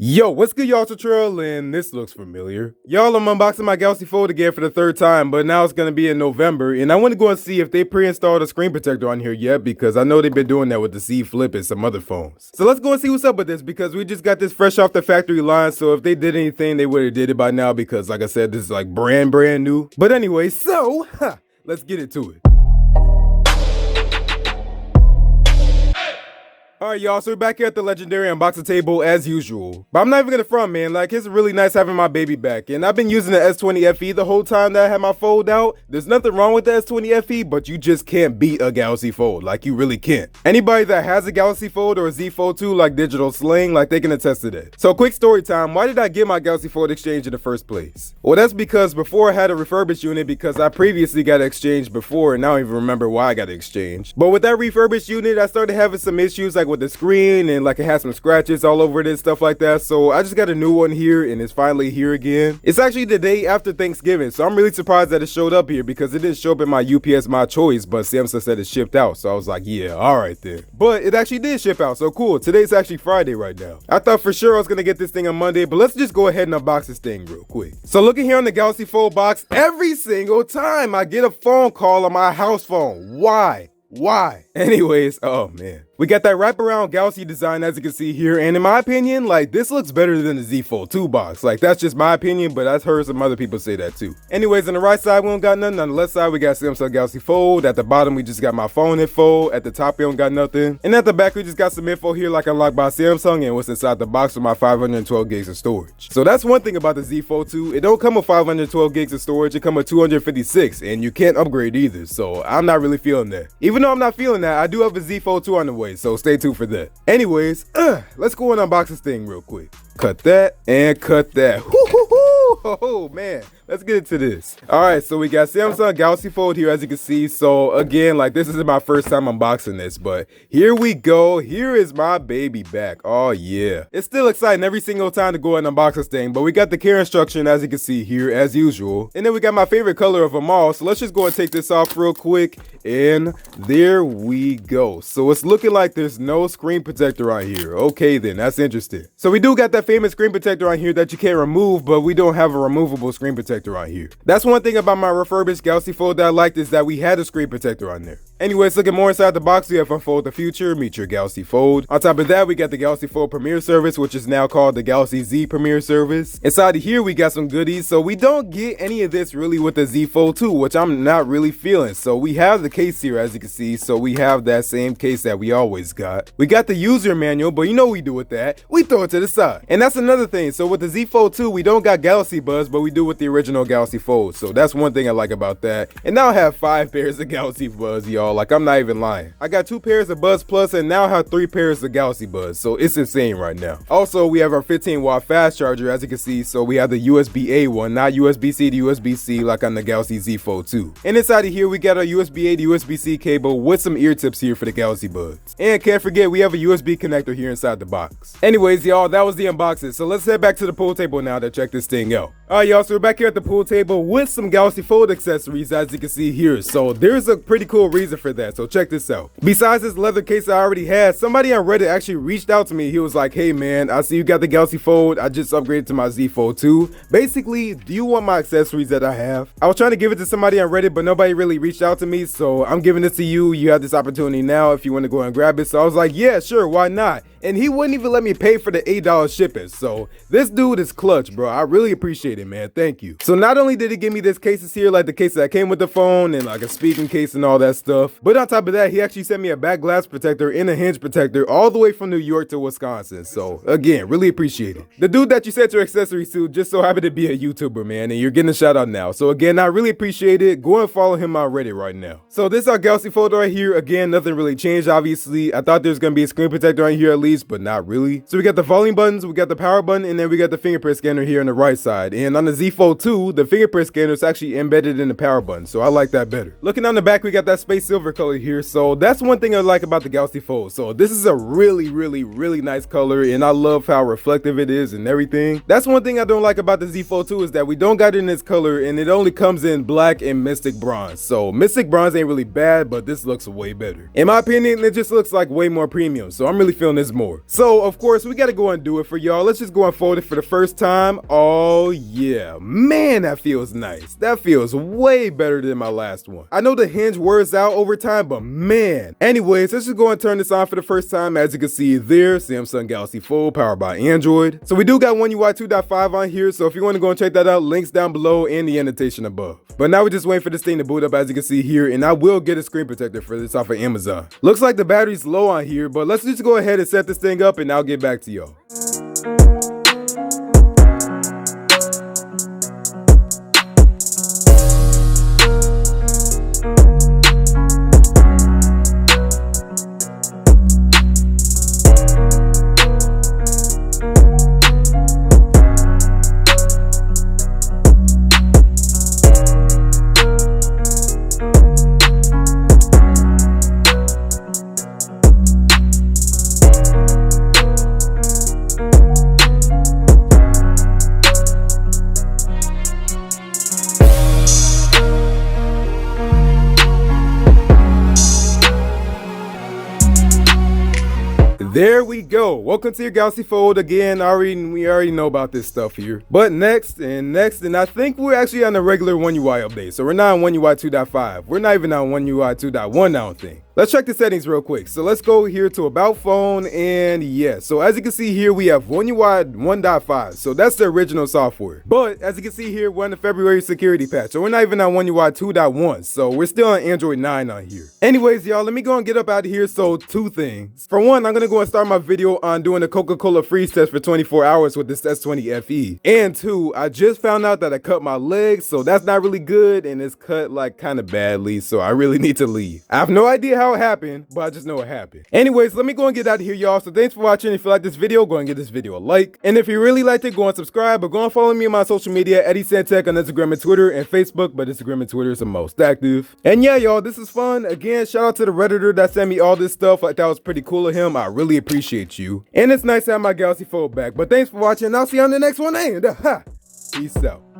Yo, what's good, y'all? It's Latrell, and this looks familiar. Y'all, I'm unboxing my Galaxy Fold again for the third time, but now it's gonna be in November, and I want to go and see if they pre-installed a screen protector on here yet, because I know they've been doing that with the Z Flip and some other phones. So let's go and see what's up with this, because we just got this fresh off the factory line, so if they did anything, they would have did it by now, because like I said, this is like brand new. But anyway, so, let's get into it. Alright, y'all, so we're back here at the legendary unboxing table as usual. But I'm not even gonna front, man. Like, it's really nice having my baby back. And I've been using the S20 FE the whole time that I had my Fold out. There's nothing wrong with the S20 FE, but you just can't beat a Galaxy Fold. Like, you really can't. Anybody that has a Galaxy Fold or a Z Fold 2, like Digital Sling, like, they can attest to that. So, quick story time. Why did I get my Galaxy Fold exchange in the first place? Well, that's because before I had a refurbished unit, because I previously got it exchanged before, and I don't even remember why I got it exchanged. But with that refurbished unit, I started having some issues, like with the screen, and like it had some scratches all over it and stuff like that. So I just got a new one here, and it's finally here again. It's actually the day after Thanksgiving, so I'm really surprised that it showed up here, because it didn't show up in my UPS My Choice, but Samsung said it shipped out. So I was like, yeah, all right then. But it actually did ship out, so cool. Today's actually Friday right now. I thought for sure I was gonna get this thing on Monday, but let's just go ahead and unbox this thing real quick. So looking here on the Galaxy Fold box, every single time I get a phone call on my house phone. Why? Anyways, oh man. We got that wraparound Galaxy design, as you can see here, and in my opinion, like, this looks better than the Z Fold 2 box. Like, that's just my opinion, but I've heard some other people say that too. Anyways, on the right side, we don't got nothing. On the left side, we got Samsung Galaxy Fold. At the bottom, we just got my phone info. At the top, we don't got nothing. And at the back, we just got some info here, like unlocked by Samsung, and what's inside the box with my 512 gigs of storage. So that's one thing about the Z Fold 2. It don't come with 512 gigs of storage. It come with 256, and you can't upgrade either. So I'm not really feeling that. Even though I'm not feeling that, I do have a Z Fold 2 on the way, so stay tuned for that. Anyways, let's go and unbox this thing real quick. Cut that and cut that. Oh man, let's get into this. All right, so we got Samsung Galaxy Fold here, as you can see. So again, like, this isn't my first time unboxing this, but here we go. Here is my baby back. Oh yeah, it's still exciting every single time to go and unbox this thing. But we got the care instruction, as you can see here, as usual. And then we got my favorite color of them all. So let's just go and take this off real quick. And there we go. So it's looking like there's no screen protector on here. Okay then, that's interesting. So we do got that famous screen protector on here that you can't remove, but we don't have a removable screen protector on here. That's one thing about my refurbished Galaxy Fold that I liked, is that we had a screen protector on there. Anyways, looking more inside the box, we have Unfold the Future, Meet Your Galaxy Fold. On top of that, we got the Galaxy Fold Premier Service, which is now called the Galaxy Z Premier Service. Inside of here, we got some goodies. So we don't get any of this really with the Z Fold 2, which I'm not really feeling. So we have the case here, as you can see. So we have that same case that we always got. We got the user manual, but you know what we do with that. We throw it to the side. And that's another thing. So with the Z Fold 2, we don't got Galaxy Buds, but we do with the original Galaxy Fold. So that's one thing I like about that. And now I have 5 pairs of Galaxy Buds, y'all. Like, I'm not even lying. I got 2 pairs of Buds Plus, and now I have 3 pairs of Galaxy Buds. So it's insane right now. Also, we have our 15-watt fast charger, as you can see. So we have the USB-A one, not USB-C to USB-C like on the Galaxy Z Fold 2. And inside of here, we got a USB-A to USB-C cable with some ear tips here for the Galaxy Buds. And can't forget, we have a USB connector here inside the box. Anyways, y'all, that was the unboxing. So let's head back to the pool table now to check this thing out. Alright, y'all, so we're back here at the pool table with some Galaxy Fold accessories, as you can see here. So there's a pretty cool reason for that, so check this out. Besides this leather case I already had, somebody on Reddit actually reached out to me. He was like, hey man, I see you got the Galaxy Fold. I just upgraded to my Z Fold 2. Basically, do you want my accessories that I have? I was trying to give it to somebody on Reddit, but nobody really reached out to me, so I'm giving this to you. You have this opportunity now if you want to go and grab it. So I was like, yeah, sure, why not? And he wouldn't even let me pay for the $8 shipping. So this dude is clutch, bro. I really appreciate it, man. Thank you. So not only did he give me this cases here, like the case that came with the phone and like a speaking case and all that stuff, but on top of that, he actually sent me a back glass protector and a hinge protector all the way from New York to Wisconsin. So again, really appreciate it. The dude that you sent your accessories to just so happened to be a YouTuber, man, and you're getting a shout out now. So again, I really appreciate it. Go and follow him on Reddit right now. So this is our Galaxy Fold right here. Again, nothing really changed, obviously. I thought there's going to be a screen protector on here at least, but not really. So we got the volume buttons, we got the power button, and then we got the fingerprint scanner here on the right side. And on the Z Fold 2, the fingerprint scanner is actually embedded in the power button, so I like that better. Looking on the back, we got that space silver color here. So that's one thing I like about the Galaxy Fold. So this is a really nice color, and I love how reflective it is and everything. That's one thing I don't like about the Z Fold 2, is that we don't got it in this color, and it only comes in black and Mystic Bronze. So Mystic Bronze ain't really bad, but this looks way better. In my opinion, it just looks like way more premium, so I'm really feeling this more. more. So of course we gotta go and do it for y'all. Let's just go and fold it for the first time. Oh yeah, man, that feels nice. That feels way better than my last one. I know the hinge wears out over time, but man. Anyways, let's just go and turn this on for the first time. As you can see there, Samsung Galaxy Fold powered by Android. So we do got One UI 2.5 on here, so if you want to go and check that out, links down below and the annotation above. But now we're just waiting for this thing to boot up, as you can see here, and I will get a screen protector for this off of Amazon. Looks like the battery's low on here, but let's just go ahead and set this thing up and I'll get back to y'all. There we go. Welcome to your Galaxy Fold again. We already know about this stuff here. But next, and I think we're actually on the regular One UI update. So we're not on One UI 2.5. We're not even on One UI 2.1, I don't think. Let's check the settings real quick. So let's go here to About Phone, and yeah. So as you can see here, we have One UI 1.5. So that's the original software. But as you can see here, we're on the February security patch. So we're not even on One UI 2.1. So we're still on Android 9 on here. Anyways, y'all, let me go and get up out of here. So two things. For one, I'm gonna go and start my video on doing a Coca-Cola freeze test for 24 hours with this S20 FE. And two, I just found out that I cut my leg, so that's not really good, and it's cut like kind of badly, so I really need to leave. I have no idea how it happened, but I just know it happened. Anyways, let me go and get out of here, y'all. So thanks for watching. If you like this video, go and give this video a like. And if you really liked it, go and subscribe, but go and follow me on my social media, Eddie Santec on Instagram and Twitter and Facebook, but Instagram and Twitter is the most active. And yeah, y'all, this is fun. Again, shout out to the Redditor that sent me all this stuff. Like, that was pretty cool of him. I really appreciate you. And it's nice to have my Galaxy Fold back. But thanks for watching, and I'll see you on the next one. And peace out.